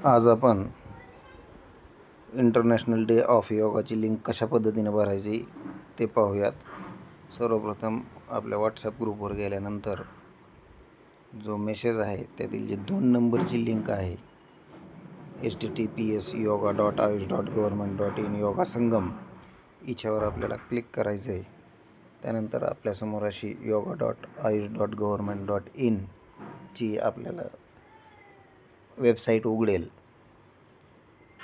आज आपण international day of योगाची लिंक कशा पद्धतीने भरायची ते पाहूयात. सर्वप्रथम आपल्या व्हॉट्सॲप ग्रुपवर गेल्यानंतर जो मेसेज आहे त्यातील जी 2 नंबरची लिंक आहे https://yoga.ayush.government.in योगा संगम हिच्यावर आपल्याला क्लिक करायचं आहे. त्यानंतर आपल्यासमोर अशी yoga.ayush.government.in ची आपल्याला वेबसाईट उघडेल.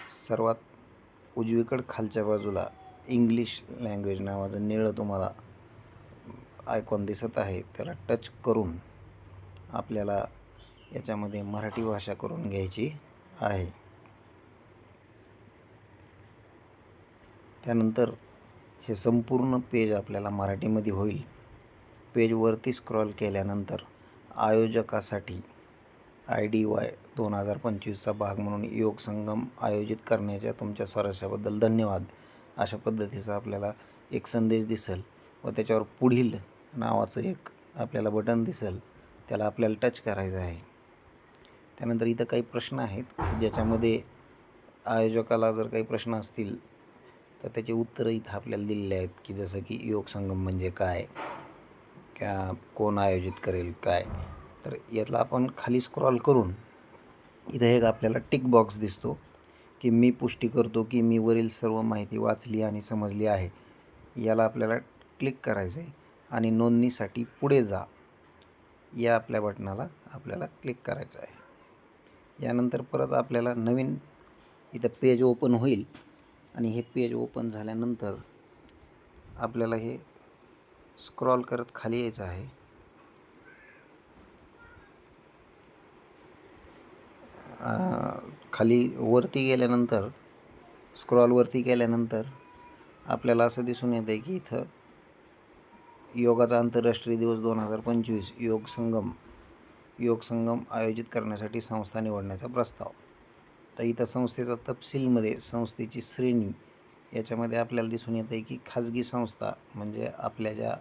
सर्वात उजवीकडे खालच्या बाजूला इंग्लिश लँग्वेज नावाचं निळं तुम्हाला आयकॉन दिसत आहे. त्याला टच करून आपल्याला याच्यामध्ये मराठी भाषा करून घ्यायची आहे. त्यानंतर हे संपूर्ण पेज आपल्याला मराठीमध्ये होईल. पेजवरती स्क्रॉल केल्यानंतर आयोजकासाठी IDY 2025चा भाग म्हणून योग संगम आयोजित करण्याच्या तुमच्या स्वारस्याबद्दल धन्यवाद अशा पद्धतीचा आपल्याला एक संदेश दिसेल व त्याच्यावर पुढील नावाचं एक आपल्याला बटन दिसेल. त्याला आपल्याला टच करायचं आहे. त्यानंतर इथं काही प्रश्न आहेत ज्याच्यामध्ये आयोजकाला जर काही प्रश्न असतील तर त्याचे उत्तरं इथं आपल्याला दिलेले आहेत, की जसं की योग संगम म्हणजे काय, कोण आयोजित करेल, काय. तर यातला आपण खाली स्क्रॉल करून इथं एक आपल्याला टिक बॉक्स दिसतो की मी पुष्टी करतो की मी वरील सर्व माहिती वाचली आणि समजली आहे. याला आपल्याला क्लिक करायचं आहे आणि नोंदणीसाठी पुढे जा या आपल्या बटनाला आपल्याला क्लिक करायचं आहे. यानंतर परत आपल्याला नवीन इथं पेज ओपन होईल आणि हे पेज ओपन झाल्यानंतर आपल्याला हे स्क्रॉल करत खाली यायचं आहे. खाली वरती गेल्यानंतर स्क्रॉलवरती केल्यानंतर आपल्याला असं दिसून येतं आहे की इथं योगाचा आंतरराष्ट्रीय दिवस 2025 योग संगम आयोजित करण्यासाठी संस्था निवडण्याचा प्रस्ताव. तर इथं संस्थेचा तपशीलमध्ये संस्थेची श्रेणी याच्यामध्ये आपल्याला दिसून येतं आहे की खाजगी संस्था म्हणजे आपल्या ज्या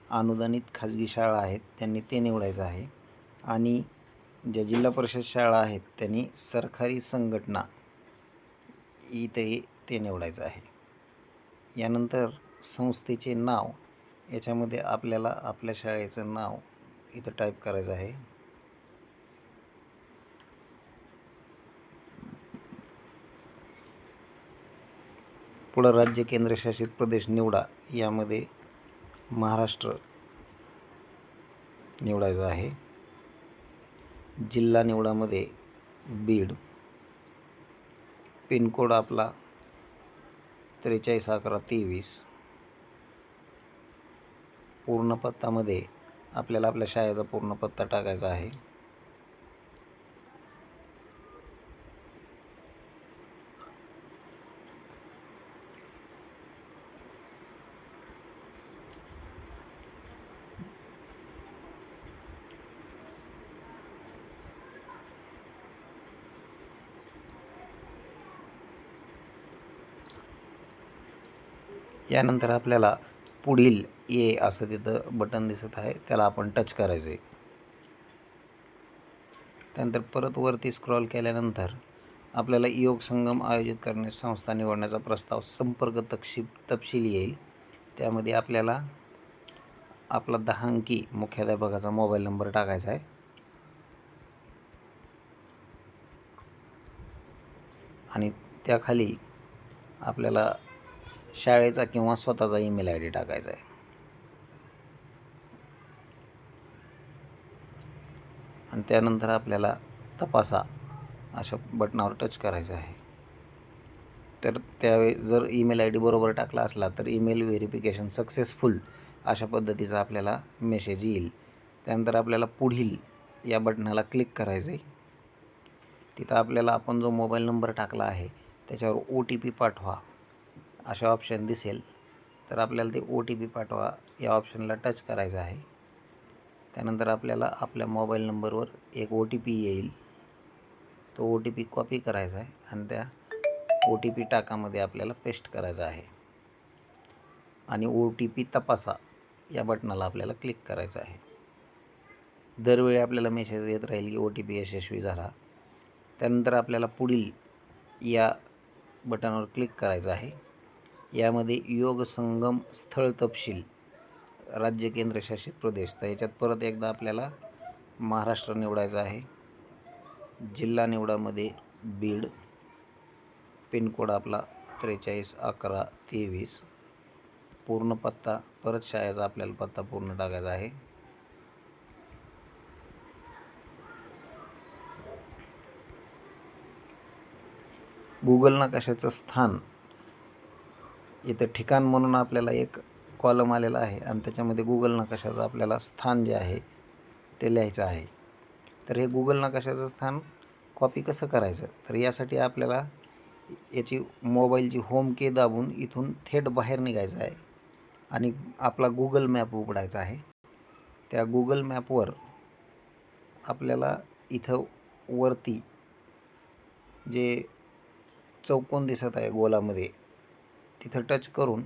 अनुदानित खाजगी शाळा आहेत त्यांनी ते निवडायचं आहे आणि ज्या जिल्हा परिषद शाळा आहेत त्यांनी सरकारी संघटना इथे ते निवडायचं आहे. यानंतर संस्थेचे नाव याच्यामध्ये आपल्याला आपल्या शाळेचं नाव इथं टाईप करायचं आहे. पुढं राज्य केंद्रशासित प्रदेश निवडा. यामध्ये महाराष्ट्र निवडायचं आहे. जिल्हा निवडामध्ये बीड. पिनकोड आपला 431123. पूर्ण पत्तामध्ये आपल्याला आपल्या शाळेचा पूर्ण पत्ता टाकायचा आहे. यानंतर आपल्याला पुढील ये असं तिथं बटन दिसत आहे, त्याला आपण टच करायचं आहे. त्यानंतर परत वरती स्क्रॉल केल्यानंतर आपल्याला योग संगम आयोजित करण्याची संस्था निवडण्याचा प्रस्ताव संपर्क तपशील येईल. त्यामध्ये आपल्याला आपला 10 अंकी मुख्याध्यापकाचा मोबाईल नंबर टाकायचा आहे आणि त्याखाली आपल्याला शाळेचा किंवा स्वतःचा ईमेल ID टाकायचा आहे आणि त्यानंतर आपल्याला तपासा अशा बटनावर टच करायचं आहे. तर त्यावेळी जर ईमेल ID बरोबर टाकला असला तर ईमेल व्हेरिफिकेशन सक्सेसफुल अशा पद्धतीचा आपल्याला मेसेज येईल. त्यानंतर आपल्याला पुढील या बटनाला क्लिक करायचं आहे. तिथं आपल्याला आपण जो मोबाईल नंबर टाकला आहे त्याच्यावर OTP पाठवा अशा ऑप्शन दिसेल. तर आपल्याला ते OTP पाठवा या ऑप्शनला टच करायचं आहे. त्यानंतर आपल्याला आपल्या मोबाईल नंबरवर एक OTP येईल. तो OTP कॉपी करायचा आहे आणि त्या OTP टाकामध्ये आपल्याला पेस्ट करायचा आहे आणि OTP तपासा या बटनाला आपल्याला क्लिक करायचं आहे. दरवेळी आपल्याला मेसेज येत राहील की OTP यशस्वी झाला. त्यानंतर आपल्याला पुढील या बटनावर क्लिक करायचं आहे. यामध्ये योग संगम स्थळ तपशील राज्य केंद्रशासित प्रदेश, तर याच्यात परत एकदा आपल्याला महाराष्ट्र निवडायचं आहे. जिल्हा निवडामध्ये बीड, पिनकोड आपला 431123. पूर्ण पत्ता, परत शाळेचा आपल्याला पत्ता पूर्ण टाकायचा आहे. गुगल नकाशाचं स्थान, इथं ठिकाण म्हणून आपल्याला एक कॉलम आलेला आहे आणि त्याच्यामध्ये गुगल नकाशाचं आपल्याला स्थान जे आहे ते लिहायचं आहे. तर हे गुगल नकाशाचं स्थान कॉपी कसं करायचं, तर यासाठी आपल्याला याची मोबाईलची होम की दाबून इथून थेट बाहेर निघायचं आहे आणि आपला गुगल मॅप उघडायचा आहे. त्या गुगल मॅपवर आपल्याला इथं वरती जे चौकोन दिसत आहे गोलामध्ये, तिथं टच करून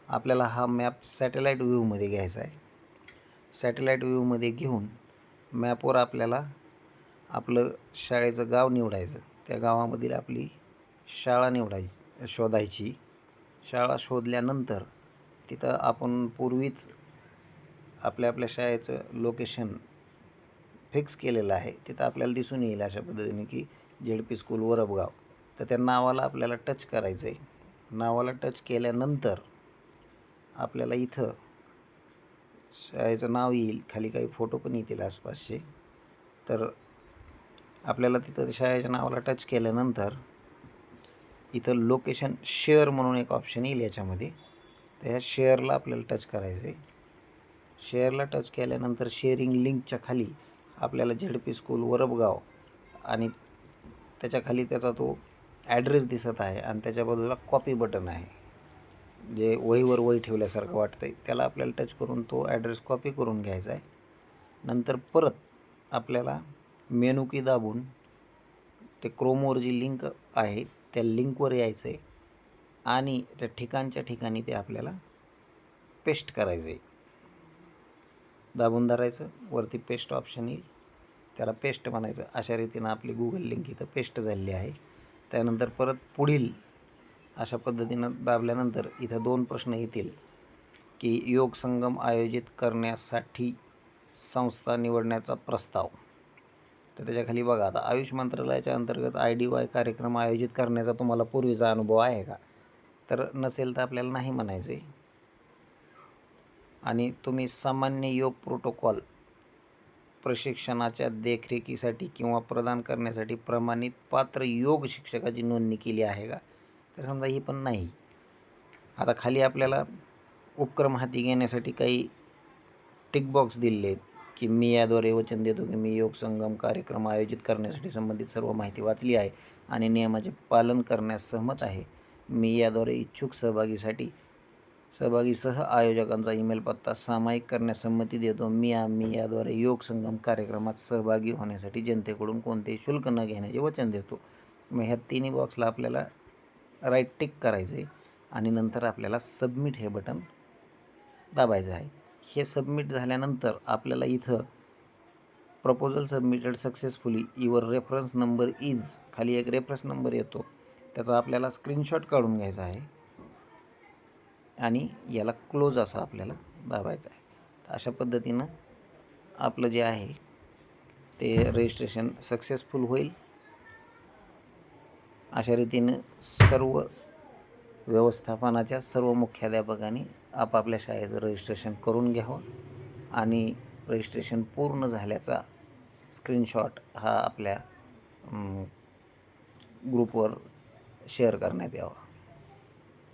आपल्याला हा मॅप सॅटेलाईट व्ह्यूमध्ये घ्यायचा आहे. सॅटेलाईट व्ह्यूमध्ये घेऊन मॅपवर आपल्याला आपलं शाळेचं गाव निवडायचं. त्या गावामधील आपली शाळा शोधायची. शाळा शोधल्यानंतर तिथं आपण पूर्वीच आपल्या शाळेचं लोकेशन फिक्स केलेलं आहे, तिथं आपल्याला दिसून येईल अशा पद्धतीने की ZP स्कूल वरबगाव. तर त्या नावाला आपल्याला टच करायचं आहे. नावाला टच केल्यानंतर आपल्याला इथं शाळेचं नाव येईल, खाली काही फोटो पण येतील आसपासचे. तर आपल्याला तिथं शाळेच्या नावाला टच केल्यानंतर इथं लोकेशन शेअर म्हणून एक ऑप्शन येईल याच्यामध्ये. तर ह्या शेअरला आपल्याला टच करायचं आहे. शेअरला टच केल्यानंतर शेअरिंग लिंकच्या खाली आपल्याला ZP स्कूल वरबगाव आणि त्याच्या खाली त्याचा तो ॲड्रेस दिसत आहे आणि त्याच्या बाजूला कॉपी बटन आहे, जे वहीवर वही ठेवल्यासारखं वाटतं आहे. त्याला आपल्याला टच करून तो ॲड्रेस कॉपी करून घ्यायचा आहे. नंतर परत आपल्याला मेनू की दाबून ते क्रोमवर जी लिंक आहे त्या लिंकवर यायचं आहे आणि त्या ठिकाणच्या ठिकाणी ते आपल्याला पेस्ट करायचं आहे. दाबून धरायचं, वरती पेस्ट ऑप्शन येईल, त्याला पेस्ट म्हणायचं. अशा रीतीनं आपली गुगल लिंक इथं पेस्ट झालेली आहे. त्यानंतर परत पुढील अशा पद्धतीनं दाबल्यानंतर इथं 2 प्रश्न येतील की योग संगम आयोजित करण्यासाठी संस्था निवडण्याचा प्रस्ताव. तर त्याच्याखाली बघा, आता आयुष मंत्रालयाच्या अंतर्गत IDY कार्यक्रम आयोजित करण्याचा तुम्हाला पूर्वीचा अनुभव आहे का, तर नसेल तर आपल्याला नाही म्हणायचं आहे. आणि तुम्ही सामान्य योग प्रोटोकॉल प्रशिक्षणाच्या देखरेखीसाठी किंवा प्रदान करण्यासाठी प्रमाणित पात्र योग शिक्षकाची नोंदणी केली आहे का, तर समजा ही पण नाही. आता खाली आपल्याला उपक्रम हाती घेण्यासाठी काही टिक बॉक्स दिलेले आहेत की मी याद्वारे वचन देतो की मी योग संगम कार्यक्रम आयोजित करण्यासाठी संबंधित सर्व माहिती वाचली आहे आणि नियमाचे पालन करण्यास सहमत आहे. मी याद्वारे इच्छुक सहभागीसह आयोजकांचा ईमेल पत्ता सामायिक करण्यास संमती देतो. मी याद्वारे योग संगम कार्यक्रमात सहभागी होण्यासाठी जनतेकडून कोणतेही शुल्क न घेण्याचे वचन देतो. मग ह्या तिन्ही बॉक्सला आपल्याला राईट टिक करायचं आहे आणि नंतर आपल्याला सबमिट हे बटन दाबायचं आहे. हे सबमिट झाल्यानंतर आपल्याला इथं proposal submitted successfully, your reference number is, खाली एक रेफरन्स नंबर येतो, त्याचा आपल्याला स्क्रीनशॉट काढून घ्यायचा आहे आणि याला क्लोज असं आपल्याला दाबायचं आहे. तर अशा पद्धतीनं आपलं जे आहे ते रजिस्ट्रेशन सक्सेसफुल होईल. अशा रीतीनं सर्व व्यवस्थापनाच्या सर्व मुख्याध्यापकांनी आपापल्या शाळेचं रजिस्ट्रेशन करून घ्यावं आणि रजिस्ट्रेशन पूर्ण झाल्याचा स्क्रीनशॉट हा आपल्या ग्रुपवर शेअर करण्यात यावा.